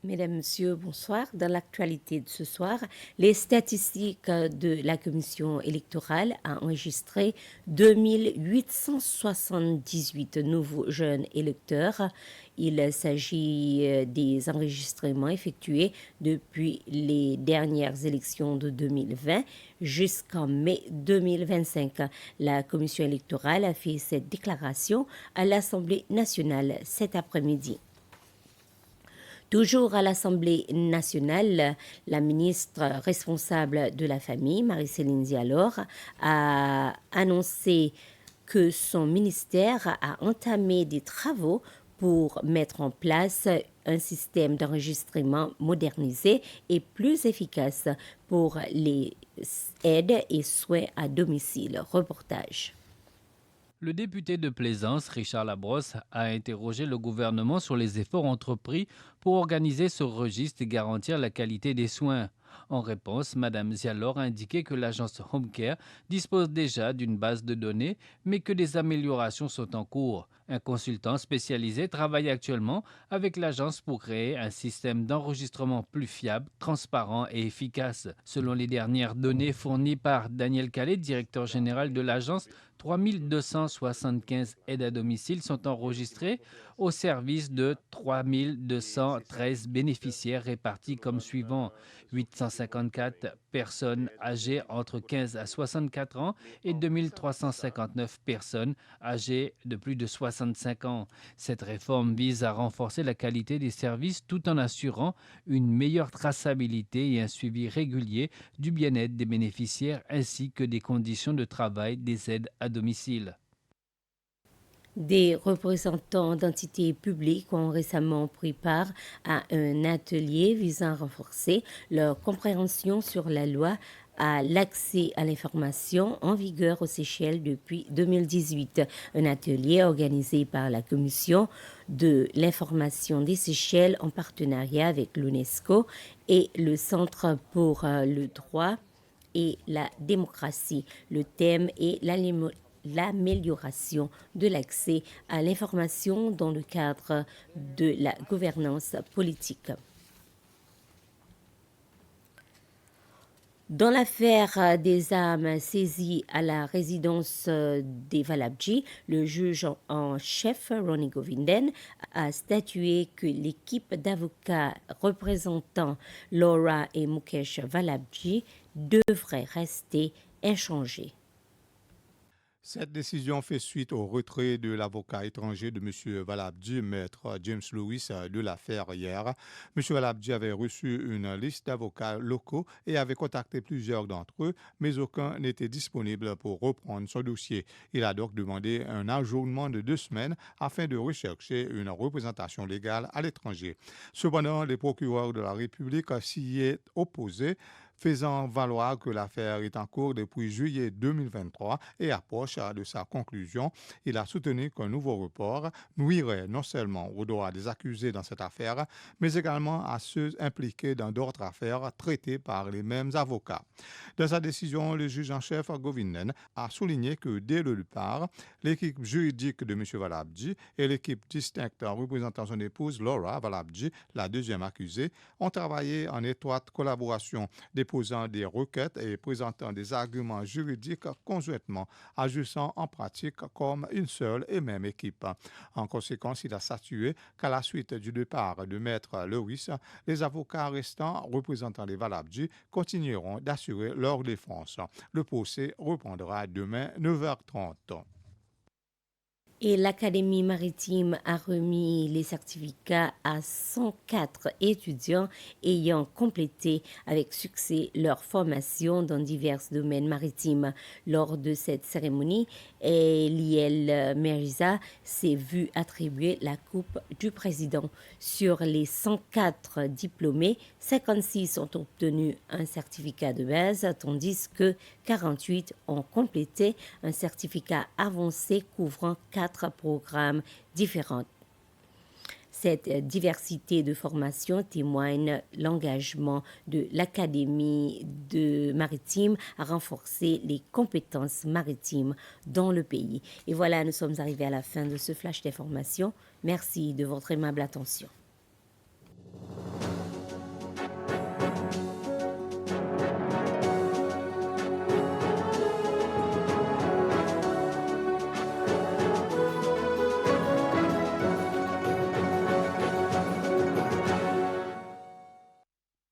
Mesdames, Messieurs, bonsoir. Dans l'actualité de ce soir, les statistiques de la Commission électorale a enregistré 2878 nouveaux jeunes électeurs. Il s'agit des enregistrements effectués depuis les dernières élections de 2020 jusqu'en mai 2025. La Commission électorale a fait cette déclaration à l'Assemblée nationale cet après-midi. Toujours à l'Assemblée nationale, la ministre responsable de la famille, Marie-Céline Dialor, a annoncé que son ministère a entamé des travaux pour mettre en place un système d'enregistrement modernisé et plus efficace pour les aides et soins à domicile. Reportage. Le député de Plaisance, Richard Labrosse, a interrogé le gouvernement sur les efforts entrepris pour organiser ce registre et garantir la qualité des soins. En réponse, Mme Zialor a indiqué que l'agence HomeCare dispose déjà d'une base de données, mais que des améliorations sont en cours. Un consultant spécialisé travaille actuellement avec l'agence pour créer un système d'enregistrement plus fiable, transparent et efficace. Selon les dernières données fournies par Daniel Calais, directeur général de l'agence, 3275 aides à domicile sont enregistrées au service de 3213 bénéficiaires répartis comme suivant: 854 personnes âgées entre 15 à 64 ans et 2359 personnes âgées de plus de 65 ans. Cette réforme vise à renforcer la qualité des services tout en assurant une meilleure traçabilité et un suivi régulier du bien-être des bénéficiaires ainsi que des conditions de travail des aides à domicile. Des représentants d'entités publiques ont récemment pris part à un atelier visant à renforcer leur compréhension sur la loi à l'accès à l'information en vigueur aux Seychelles depuis 2018. Un atelier organisé par la Commission de l'information des Seychelles en partenariat avec l'UNESCO et le Centre pour le droit et la démocratie. Le thème est l'amélioration de l'accès à l'information dans le cadre de la gouvernance politique. Dans l'affaire des armes saisies à la résidence des Valabji, le juge en chef, Ronnie Govinden, a statué que l'équipe d'avocats représentant Laura et Mukesh Valabji devrait rester inchangée. Cette décision fait suite au retrait de l'avocat étranger de M. Valabji, maître James Lewis, de l'affaire hier. M. Valabji avait reçu une liste d'avocats locaux et avait contacté plusieurs d'entre eux, mais aucun n'était disponible pour reprendre son dossier. Il a donc demandé un ajournement de 2 semaines afin de rechercher une représentation légale à l'étranger. Cependant, les procureurs de la République s'y est opposés, faisant valoir que l'affaire est en cours depuis juillet 2023 et approche de sa conclusion. Il a soutenu qu'un nouveau report nuirait non seulement aux droits des accusés dans cette affaire, mais également à ceux impliqués dans d'autres affaires traitées par les mêmes avocats. Dans sa décision, le juge en chef Govinden a souligné que dès le départ, l'équipe juridique de M. Valabji et l'équipe distincte représentant son épouse Laura Valabji, la deuxième accusée, ont travaillé en étroite collaboration, déposant des requêtes et présentant des arguments juridiques conjointement, agissant en pratique comme une seule et même équipe. En conséquence, il a statué qu'à la suite du départ de Maître Lewis, les avocats restants représentant les Valabji continueront d'assurer leur défense. Le procès reprendra demain 9h30. Et l'Académie maritime a remis les certificats à 104 étudiants ayant complété avec succès leur formation dans divers domaines maritimes. Lors de cette cérémonie, Eliel Meriza s'est vu attribuer la coupe du président. Sur les 104 diplômés, 56 ont obtenu un certificat de base, tandis que 48 ont complété un certificat avancé couvrant 4 programmes différents. Cette diversité de formations témoigne l'engagement de l'Académie maritime à renforcer les compétences maritimes dans le pays. Et voilà, nous sommes arrivés à la fin de ce flash d'information. Merci de votre aimable attention.